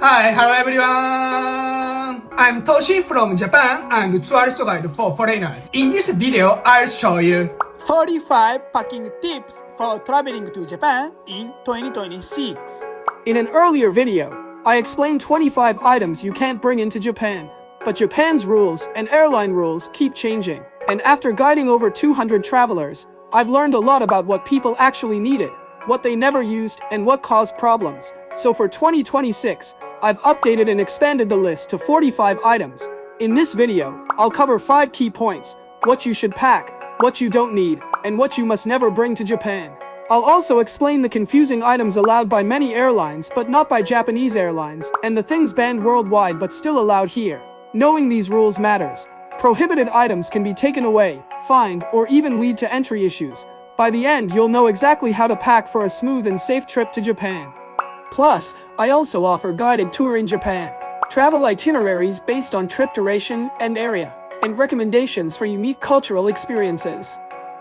Hi, hello everyone! I'm Toshi from Japan and tourist guide for foreigners. In this video, I'll show you 45 packing tips for traveling to Japan in 2026. In an earlier video, I explained 25 items you can't bring into Japan, but Japan's rules and airline rules keep changing. And after guiding over 200 travelers, I've learned a lot about what people actually needed, what they never used, and what caused problems. So for 2026, I've updated and expanded the list to 45 items. In this video, I'll cover 5 key points: what you should pack, what you don't need, and what you must never bring to Japan. I'll also explain the confusing items allowed by many airlines but not by Japanese airlines, and the things banned worldwide but still allowed here. Knowing these rules matters. Prohibited items can be taken away, fined, or even lead to entry issues. By the end, you'll know exactly how to pack for a smooth and safe trip to Japan. Plus, I also offer guided tour in Japan, travel itineraries based on trip duration and area, and recommendations for unique cultural experiences.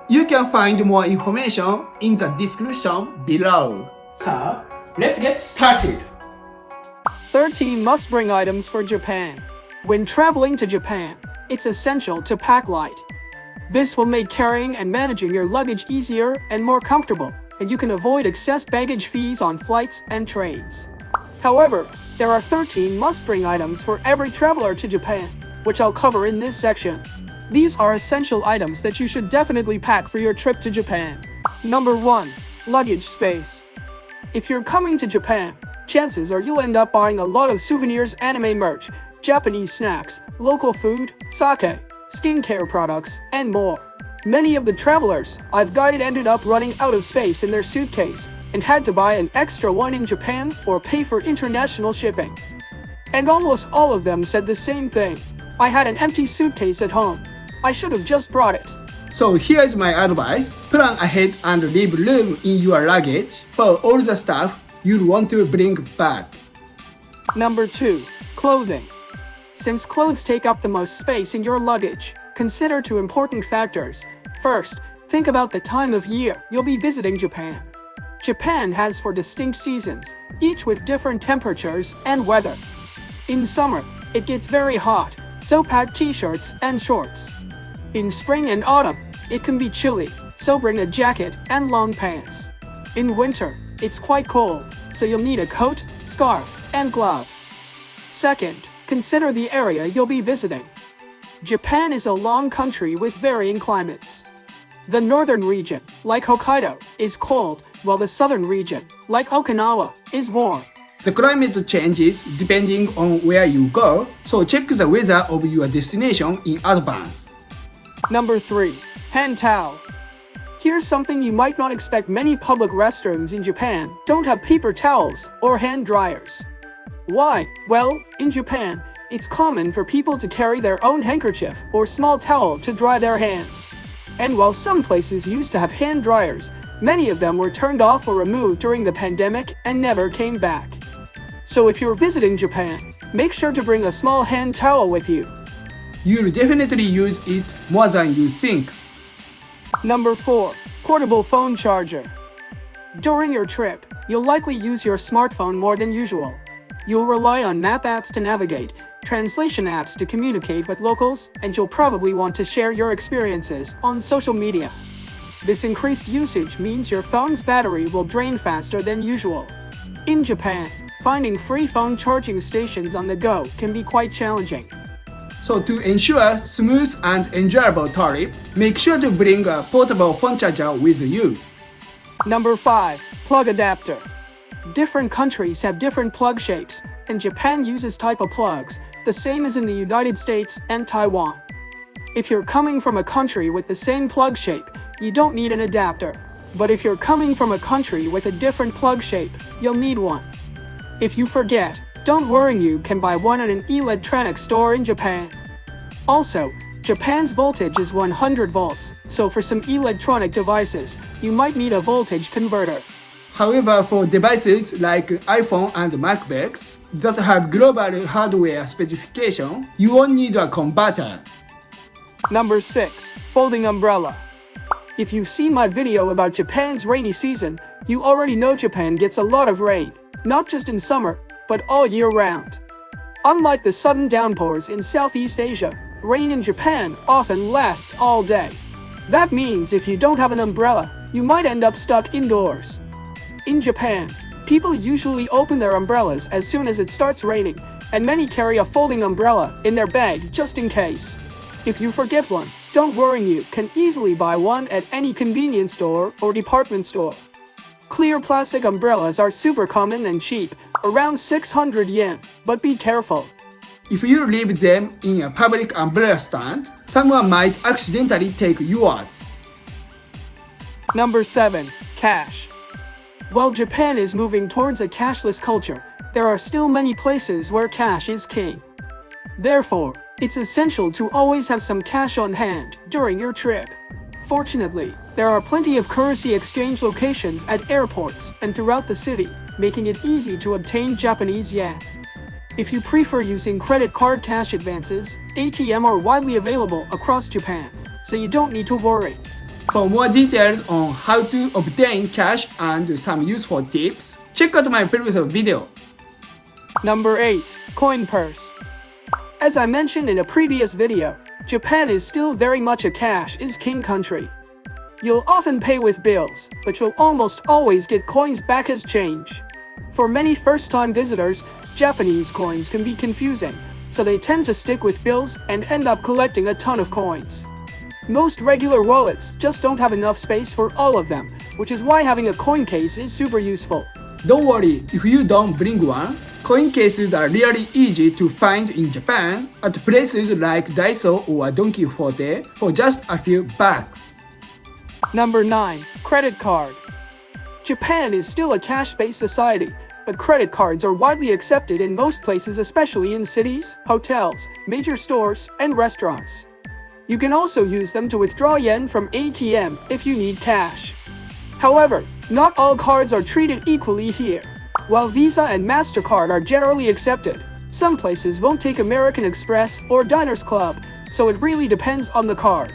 You can find more information in the description below. So, let's get started. 13 must-bring items for Japan. When traveling to Japan, it's essential to pack light. This will make carrying and managing your luggage easier and more comfortable, and you can avoid excess baggage fees on flights and trains. However, there are 13 must-bring items for every traveler to Japan, which I'll cover in this section. These are essential items that you should definitely pack for your trip to Japan. Number 1. Luggage space. If you're coming to Japan, chances are you'll end up buying a lot of souvenirs, anime merch, Japanese snacks, local food, sake, skincare products, and more. Many of the travelers I've guided ended up running out of space in their suitcase and had to buy an extra one in Japan or pay for international shipping. And almost all of them said the same thing: I had an empty suitcase at home. I should have just brought it. So here's my advice. Plan ahead and leave room in your luggage for all the stuff you'll want to bring back. Number 2. Clothing. Since clothes take up the most space in your luggage, consider 2 important factors. First, think about the time of year you'll be visiting Japan. Japan has 4 distinct seasons, each with different temperatures and weather. In summer, it gets very hot, so pack t-shirts and shorts. In spring and autumn, it can be chilly, so bring a jacket and long pants. In winter, it's quite cold, so you'll need a coat, scarf, and gloves. Second, consider the area you'll be visiting. Japan is a long country with varying climates. The northern region, like Hokkaido, is cold, while the southern region, like Okinawa, is warm. The climate changes depending on where you go, so check the weather of your destination in advance. Number 3. Hand towel. Here's something you might not expect: many public restrooms in Japan don't have paper towels or hand dryers. Why? Well, in Japan, it's common for people to carry their own handkerchief or small towel to dry their hands. And while some places used to have hand dryers, many of them were turned off or removed during the pandemic and never came back. So if you're visiting Japan, make sure to bring a small hand towel with you. You'll definitely use it more than you think. Number 4. Portable phone charger. During your trip, you'll likely use your smartphone more than usual. You'll rely on map apps to navigate, translation apps to communicate with locals, and you'll probably want to share your experiences on social media. This increased usage means your phone's battery will drain faster than usual. In Japan, finding free phone charging stations on the go can be quite challenging. So to ensure a smooth and enjoyable trip, make sure to bring a portable phone charger with you. Number 5. Plug adapter. Different countries have different plug shapes, and Japan uses type of plugs the same as in the United States and Taiwan. If you're coming from a country with the same plug shape, you don't need an adapter. But if you're coming from a country with a different plug shape, you'll need one. If you forget, don't worry, you can buy one at an electronics store in Japan. Also, Japan's voltage is 100 volts, so for some electronic devices, you might need a voltage converter. However, for devices like iPhone and MacBooks that have global hardware specification, you won't need a converter. Number 6. Folding umbrella. If you've seen my video about Japan's rainy season, you already know Japan gets a lot of rain, not just in summer, but all year round. Unlike the sudden downpours in Southeast Asia, rain in Japan often lasts all day. That means if you don't have an umbrella, you might end up stuck indoors. In Japan, people usually open their umbrellas as soon as it starts raining, and many carry a folding umbrella in their bag just in case. If you forget one, don't worry, you can easily buy one at any convenience store or department store. Clear plastic umbrellas are super common and cheap, around 600 yen, but be careful. If you leave them in a public umbrella stand, someone might accidentally take yours. Number 7. Cash. While Japan is moving towards a cashless culture, there are still many places where cash is king. Therefore, it's essential to always have some cash on hand during your trip. Fortunately, there are plenty of currency exchange locations at airports and throughout the city, making it easy to obtain Japanese yen. If you prefer using credit card cash advances, ATM are widely available across Japan, so you don't need to worry. For more details on how to obtain cash and some useful tips, check out my previous video. Number 8. Coin purse. As I mentioned in a previous video, Japan is still very much a cash is king country. You'll often pay with bills, but you'll almost always get coins back as change. For many first-time visitors, Japanese coins can be confusing, so they tend to stick with bills and end up collecting a ton of coins. Most regular wallets just don't have enough space for all of them, which is why having a coin case is super useful. Don't worry if you don't bring one. Coin cases are really easy to find in Japan at places like Daiso or Don Quixote for just a few bucks. Number 9. Credit card. Japan is still a cash-based society, but credit cards are widely accepted in most places, especially in cities, hotels, major stores, and restaurants. You can also use them to withdraw yen from ATM if you need cash. However, not all cards are treated equally here. While Visa and MasterCard are generally accepted, some places won't take American Express or Diners Club, so it really depends on the card.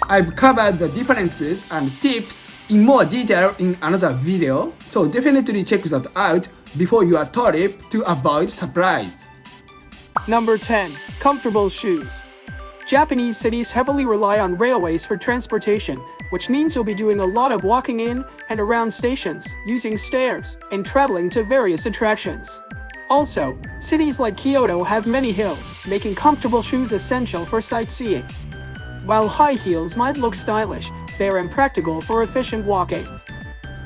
I've covered the differences and tips in more detail in another video, so definitely check that out before your trip to avoid surprise. Number 10. Comfortable shoes. Japanese cities heavily rely on railways for transportation, which means you'll be doing a lot of walking in and around stations, using stairs, and traveling to various attractions. Also, cities like Kyoto have many hills, making comfortable shoes essential for sightseeing. While high heels might look stylish, they are impractical for efficient walking.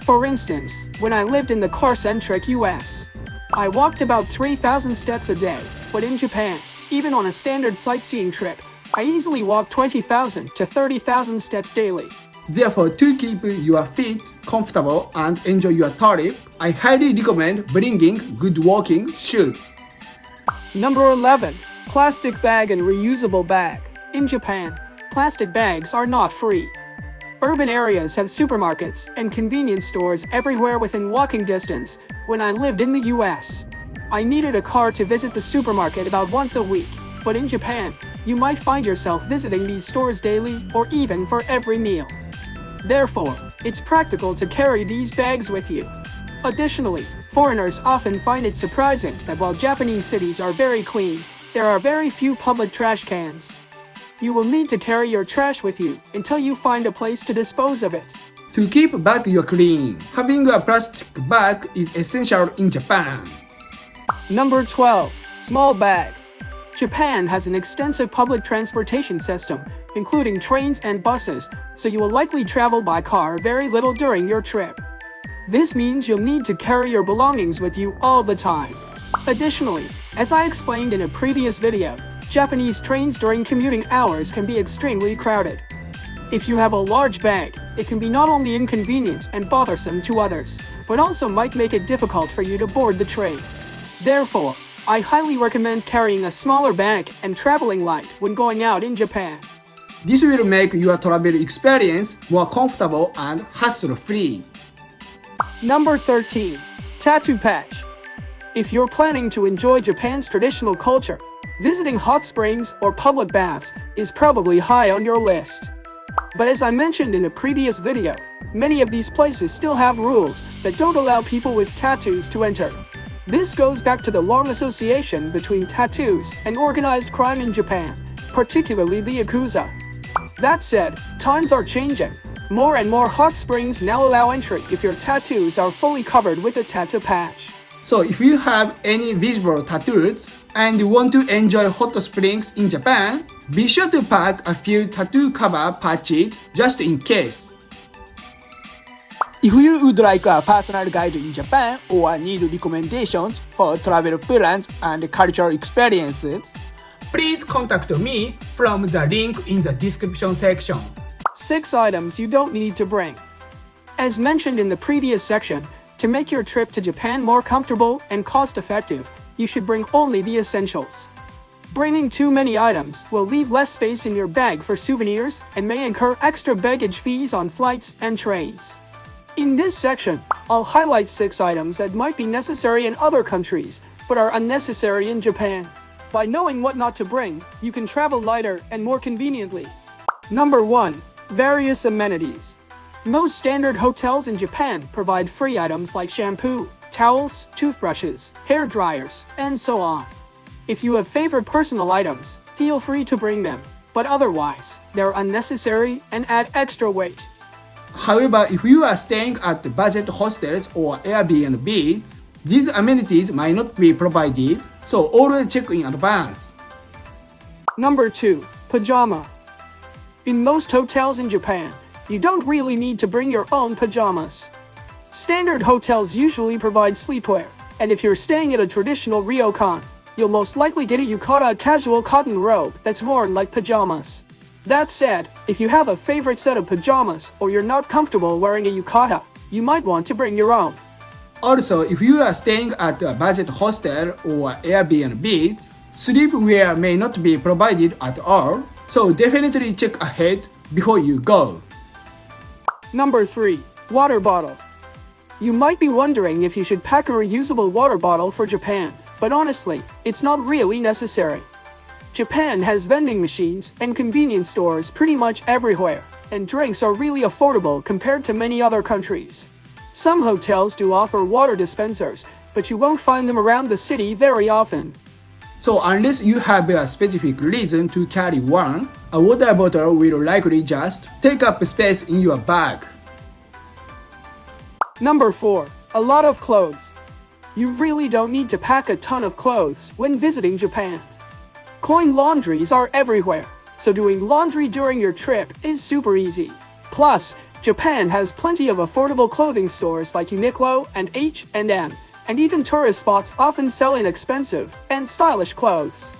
For instance, when I lived in the car-centric US, I walked about 3,000 steps a day, but in Japan, even on a standard sightseeing trip, I easily walk 20,000 to 30,000 steps daily. Therefore, to keep your feet comfortable and enjoy your trip, I highly recommend bringing good walking shoes. Number 11. Plastic bag and reusable bag. In Japan, plastic bags are not free. Urban areas have supermarkets and convenience stores everywhere within walking distance. When I lived in the US, I needed a car to visit the supermarket about once a week, but in Japan, you might find yourself visiting these stores daily or even for every meal. Therefore, it's practical to carry these bags with you. Additionally, foreigners often find it surprising that while Japanese cities are very clean, there are very few public trash cans. You will need to carry your trash with you until you find a place to dispose of it. To keep bag your clean, having a plastic bag is essential in Japan. Number 12. Small bag. Japan has an extensive public transportation system, including trains and buses, so you will likely travel by car very little during your trip. This means you'll need to carry your belongings with you all the time. Additionally, as I explained in a previous video, Japanese trains during commuting hours can be extremely crowded. If you have a large bag, it can be not only inconvenient and bothersome to others, but also might make it difficult for you to board the train. Therefore, I highly recommend carrying a smaller bag and traveling light when going out in Japan. This will make your travel experience more comfortable and hassle-free. Number 13. Tattoo patch. If you're planning to enjoy Japan's traditional culture, visiting hot springs or public baths is probably high on your list. But as I mentioned in a previous video, many of these places still have rules that don't allow people with tattoos to enter. This goes back to the long association between tattoos and organized crime in Japan, particularly the Yakuza. That said, times are changing. More and more hot springs now allow entry if your tattoos are fully covered with a tattoo patch. So if you have any visible tattoos and you want to enjoy hot springs in Japan, be sure to pack a few tattoo cover patches just in case. If you would like a personal guide in Japan or need recommendations for travel plans and cultural experiences, please contact me from the link in the description section. 6 items you don't need to bring. As mentioned in the previous section, to make your trip to Japan more comfortable and cost-effective, you should bring only the essentials. Bringing too many items will leave less space in your bag for souvenirs and may incur extra baggage fees on flights and trains. In this section, I'll highlight 6 items that might be necessary in other countries, but are unnecessary in Japan. By knowing what not to bring, you can travel lighter and more conveniently. Number 1. Various amenities. Most standard hotels in Japan provide free items like shampoo, towels, toothbrushes, hair dryers, and so on. If you have favorite personal items, feel free to bring them, but otherwise, they're unnecessary and add extra weight. However, if you are staying at budget hostels or Airbnbs, these amenities might not be provided, so always check in advance. Number 2. Pajama. In most hotels in Japan, you don't really need to bring your own pajamas. Standard hotels usually provide sleepwear, and if you're staying at a traditional ryokan, you'll most likely get a yukata casual cotton robe that's worn like pajamas. That said, if you have a favorite set of pajamas or you're not comfortable wearing a yukata, you might want to bring your own. Also, if you are staying at a budget hostel or Airbnbs, sleepwear may not be provided at all, so definitely check ahead before you go. Number 3. Water bottle. You might be wondering if you should pack a reusable water bottle for Japan, but honestly, it's not really necessary. Japan has vending machines and convenience stores pretty much everywhere, and drinks are really affordable compared to many other countries. Some hotels do offer water dispensers, but you won't find them around the city very often. So unless you have a specific reason to carry one, a water bottle will likely just take up space in your bag. Number 4. A lot of clothes. You really don't need to pack a ton of clothes when visiting Japan. Coin laundries are everywhere, so doing laundry during your trip is super easy. Plus, Japan has plenty of affordable clothing stores like Uniqlo and H&M, and even tourist spots often sell inexpensive and stylish clothes.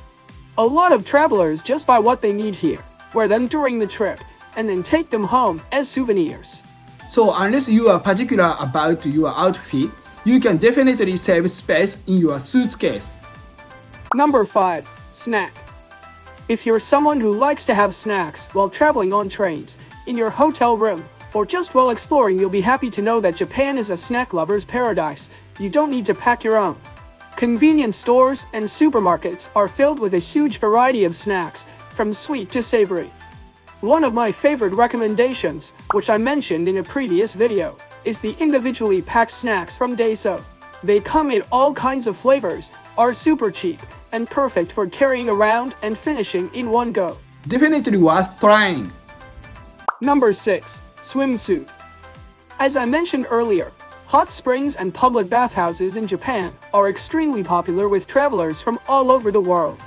A lot of travelers just buy what they need here, wear them during the trip, and then take them home as souvenirs. So unless you are particular about your outfits, you can definitely save space in your suitcase. Number 5. Snack. If you're someone who likes to have snacks while traveling on trains, in your hotel room, or just while exploring, you'll be happy to know that Japan is a snack lover's paradise. You don't need to pack your own. Convenience stores and supermarkets are filled with a huge variety of snacks, from sweet to savory. One of my favorite recommendations, which I mentioned in a previous video, is the individually packed snacks from Daiso. They come in all kinds of flavors, are super cheap, and perfect for carrying around and finishing in one go. Definitely worth trying. Number 6. Swimsuit. As I mentioned earlier, hot springs and public bathhouses in Japan are extremely popular with travelers from all over the world.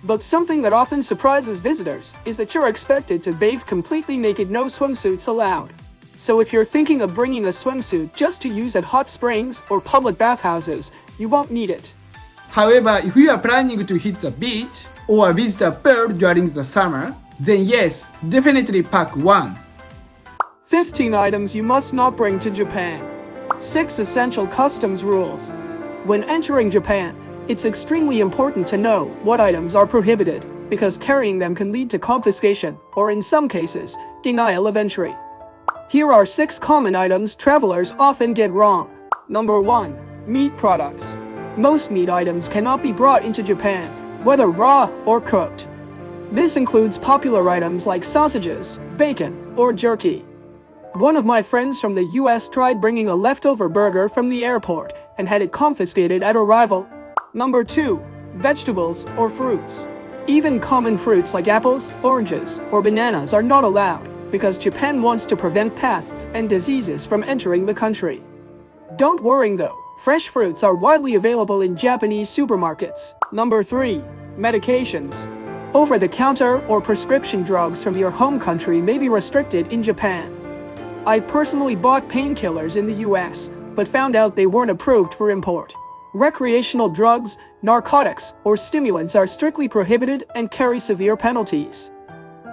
But something that often surprises visitors is that you're expected to bathe completely naked, no swimsuits allowed. So if you're thinking of bringing a swimsuit just to use at hot springs or public bathhouses, you won't need it. However, if you are planning to hit the beach or visit a pool during the summer, then yes, definitely pack one. 15 items you must not bring to Japan. 6 essential customs rules. When entering Japan, it's extremely important to know what items are prohibited, because carrying them can lead to confiscation, or in some cases, denial of entry. Here are 6 common items travelers often get wrong. Number 1. Meat products. Most meat items cannot be brought into Japan, whether raw or cooked. This includes popular items like sausages, bacon, or jerky. One of my friends from the US tried bringing a leftover burger from the airport, and had it confiscated at arrival. Number 2. Vegetables or fruits. Even common fruits like apples, oranges, or bananas are not allowed because Japan wants to prevent pests and diseases from entering the country. Don't worry though, fresh fruits are widely available in Japanese supermarkets. Number 3. Medications. Over-the-counter or prescription drugs from your home country may be restricted in Japan. I've personally bought painkillers in the US, but found out they weren't approved for import. Recreational drugs, narcotics, or stimulants are strictly prohibited and carry severe penalties.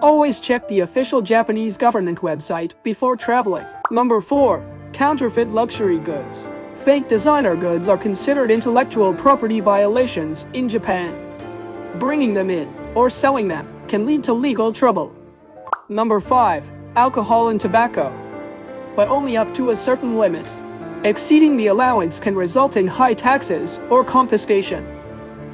Always check the official Japanese government website before traveling. Number 4. Counterfeit luxury goods. Fake designer goods are considered intellectual property violations in Japan. Bringing them in or selling them can lead to legal trouble. Number 5. Alcohol and tobacco. But only up to a certain limit. Exceeding the allowance can result in high taxes or confiscation.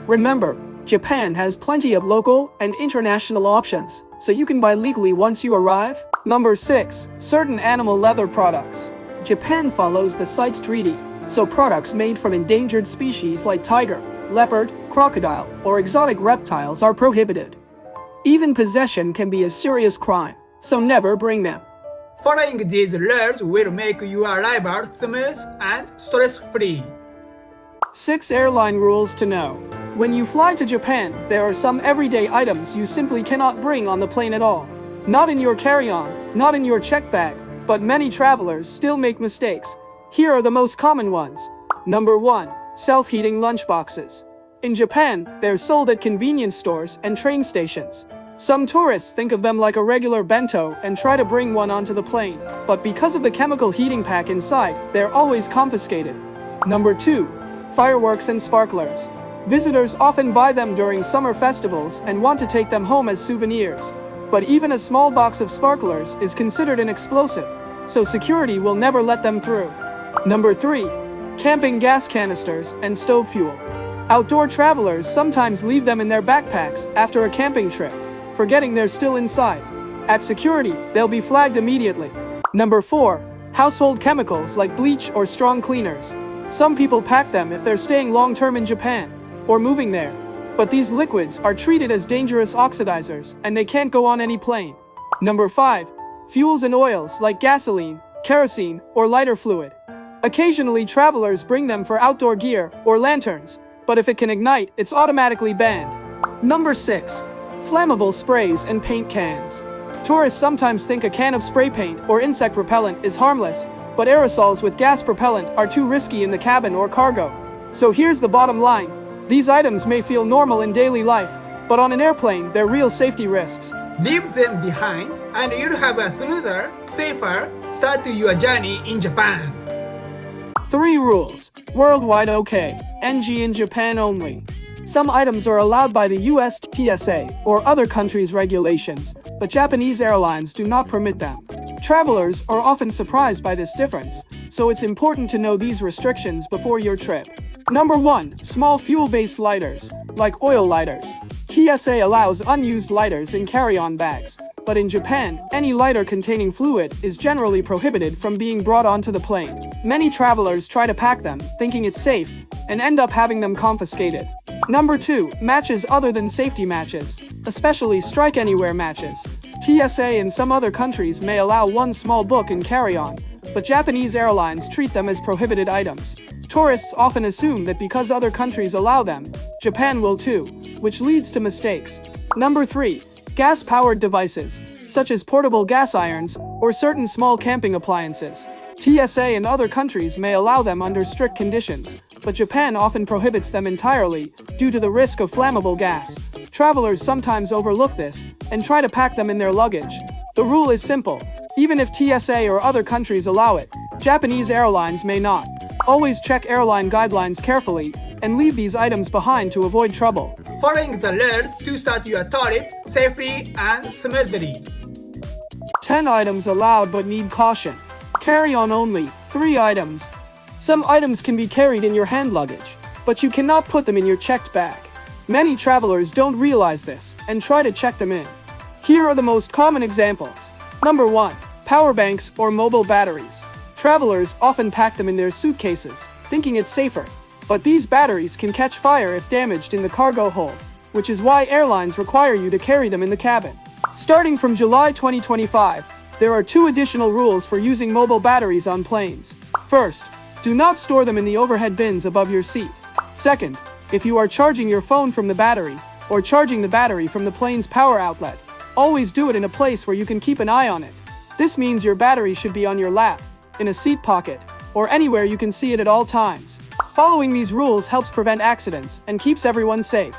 Remember, Japan has plenty of local and international options, so you can buy legally once you arrive. Number 6. Certain animal leather products. Japan follows the CITES Treaty, so products made from endangered species like tiger, leopard, crocodile, or exotic reptiles are prohibited. Even possession can be a serious crime, so never bring them. Following these rules will make your arrival smooth and stress-free. 6 airline rules to know. When you fly to Japan, there are some everyday items you simply cannot bring on the plane at all. Not in your carry-on, not in your check bag, but many travelers still make mistakes. Here are the most common ones. Number 1. Self-heating lunchboxes. In Japan, they're sold at convenience stores and train stations. Some tourists think of them like a regular bento and try to bring one onto the plane, but because of the chemical heating pack inside, they're always confiscated. Number 2. Fireworks and sparklers. Visitors often buy them during summer festivals and want to take them home as souvenirs. But even a small box of sparklers is considered an explosive, so security will never let them through. Number 3. Camping gas canisters and stove fuel. Outdoor travelers sometimes leave them in their backpacks after a camping trip, forgetting they're still inside. At security, they'll be flagged immediately. Number 4. Household chemicals like bleach or strong cleaners. Some people pack them if they're staying long-term in Japan or moving there, but these liquids are treated as dangerous oxidizers and they can't go on any plane. Number 5. Fuels and oils like gasoline, kerosene, or lighter fluid. Occasionally travelers bring them for outdoor gear or lanterns, but if it can ignite, it's automatically banned. Number 6. Flammable sprays and paint cans. Tourists sometimes think a can of spray paint or insect repellent is harmless, but aerosols with gas propellant are too risky in the cabin or cargo. So here's the bottom line. These items may feel normal in daily life, but on an airplane, they're real safety risks. Leave them behind and you'll have a smoother, safer start to your journey in Japan. 3 rules. Worldwide okay. NG in Japan only. Some items are allowed by the US TSA or other countries' regulations, but Japanese airlines do not permit them. Travelers are often surprised by this difference, so it's important to know these restrictions before your trip. Number 1. Small fuel-based lighters, like oil lighters. TSA allows unused lighters in carry-on bags, but in Japan, any lighter containing fluid is generally prohibited from being brought onto the plane. Many travelers try to pack them, thinking it's safe, and end up having them confiscated. Number 2. Matches other than safety matches, especially Strike Anywhere matches. TSA and some other countries may allow one small book in carry-on, but Japanese airlines treat them as prohibited items. Tourists often assume that because other countries allow them, Japan will too, which leads to mistakes. Number 3. Gas-powered devices, such as portable gas irons or certain small camping appliances. TSA and other countries may allow them under strict conditions, but Japan often prohibits them entirely due to the risk of flammable gas. Travelers sometimes overlook this and try to pack them in their luggage. The rule is simple. Even if TSA or other countries allow it, Japanese airlines may not. Always check airline guidelines carefully and leave these items behind to avoid trouble. Following the rules to start your trip safely and smoothly. 10 items allowed but need caution. Carry on only 3 items. Some items can be carried in your hand luggage, but you cannot put them in your checked bag. Many travelers don't realize this and try to check them in. Here are the most common examples. Number 1. Power banks or mobile batteries. Travelers often pack them in their suitcases, thinking it's safer. But these batteries can catch fire if damaged in the cargo hold, which is why airlines require you to carry them in the cabin. Starting from July 2025, there are 2 additional rules for using mobile batteries on planes. First, do not store them in the overhead bins above your seat. Second, if you are charging your phone from the battery, or charging the battery from the plane's power outlet, always do it in a place where you can keep an eye on it. This means your battery should be on your lap, in a seat pocket, or anywhere you can see it at all times. Following these rules helps prevent accidents and keeps everyone safe.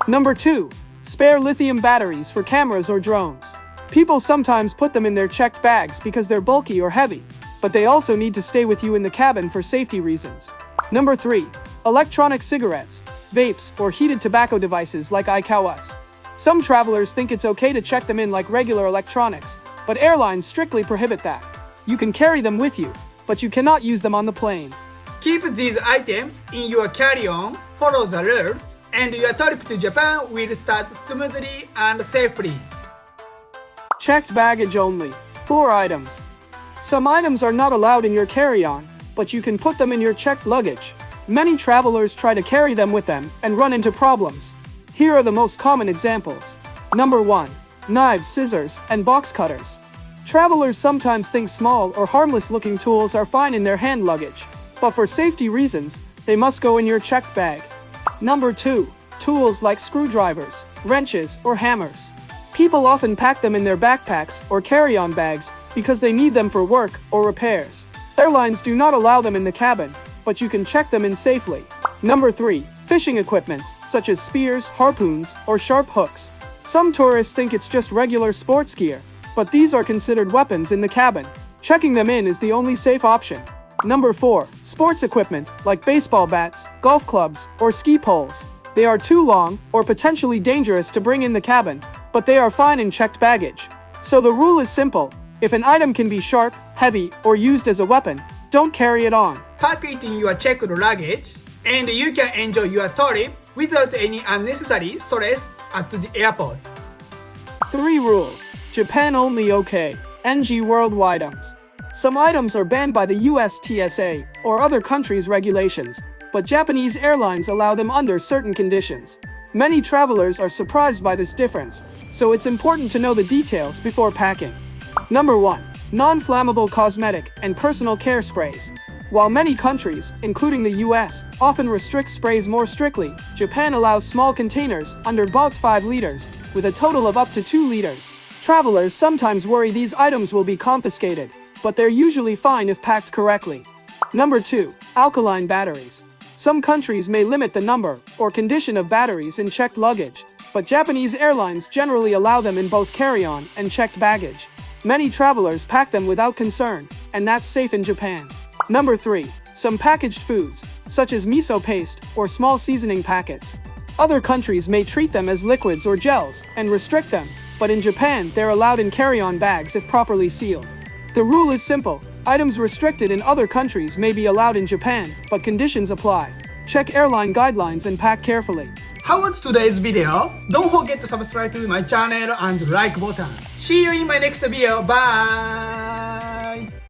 Number 2. Spare lithium batteries for cameras or drones. People sometimes put them in their checked bags because they're bulky or heavy, but they also need to stay with you in the cabin for safety reasons. Number 3. Electronic cigarettes, vapes, or heated tobacco devices like IQOS. Some travelers think it's okay to check them in like regular electronics, but airlines strictly prohibit that. You can carry them with you, but you cannot use them on the plane. Keep these items in your carry-on, follow the rules, and your trip to Japan will start smoothly and safely. Checked baggage only. 4 items. Some items are not allowed in your carry-on, but you can put them in your checked luggage. Many travelers try to carry them with them and run into problems. Here are the most common examples. Number 1. Knives, scissors, and box cutters. Travelers sometimes think small or harmless-looking tools are fine in their hand luggage, but for safety reasons, they must go in your checked bag. Number 2. Tools like screwdrivers, wrenches, or hammers. People often pack them in their backpacks or carry-on bags because they need them for work or repairs. Airlines do not allow them in the cabin, but you can check them in safely. Number 3. Fishing equipment, such as spears, harpoons, or sharp hooks. Some tourists think it's just regular sports gear, but these are considered weapons in the cabin. Checking them in is the only safe option. Number 4. Sports equipment, like baseball bats, golf clubs, or ski poles. They are too long or potentially dangerous to bring in the cabin, but they are fine in checked baggage. So the rule is simple. If an item can be sharp, heavy, or used as a weapon, don't carry it on. Pack it in your checked luggage, and you can enjoy your trip without any unnecessary stress at the airport. 3 rules. Japan only okay. NG worldwide items. Some items are banned by the US TSA or other countries' regulations, but Japanese airlines allow them under certain conditions. Many travelers are surprised by this difference, so it's important to know the details before packing. Number 1. Non-flammable cosmetic and personal care sprays. While many countries, including the US, often restrict sprays more strictly, Japan allows small containers under about 5 liters, with a total of up to 2 liters. Travelers sometimes worry these items will be confiscated, but they're usually fine if packed correctly. Number 2. Alkaline batteries. Some countries may limit the number or condition of batteries in checked luggage, but Japanese airlines generally allow them in both carry-on and checked baggage. Many travelers pack them without concern, and that's safe in Japan. Number 3. Some packaged foods, such as miso paste or small seasoning packets. Other countries may treat them as liquids or gels and restrict them, but in Japan they're allowed in carry-on bags if properly sealed. The rule is simple. Items restricted in other countries may be allowed in Japan, but conditions apply. Check airline guidelines and pack carefully. How was today's video? Don't forget to subscribe to my channel and like button. See you in my next video. Bye!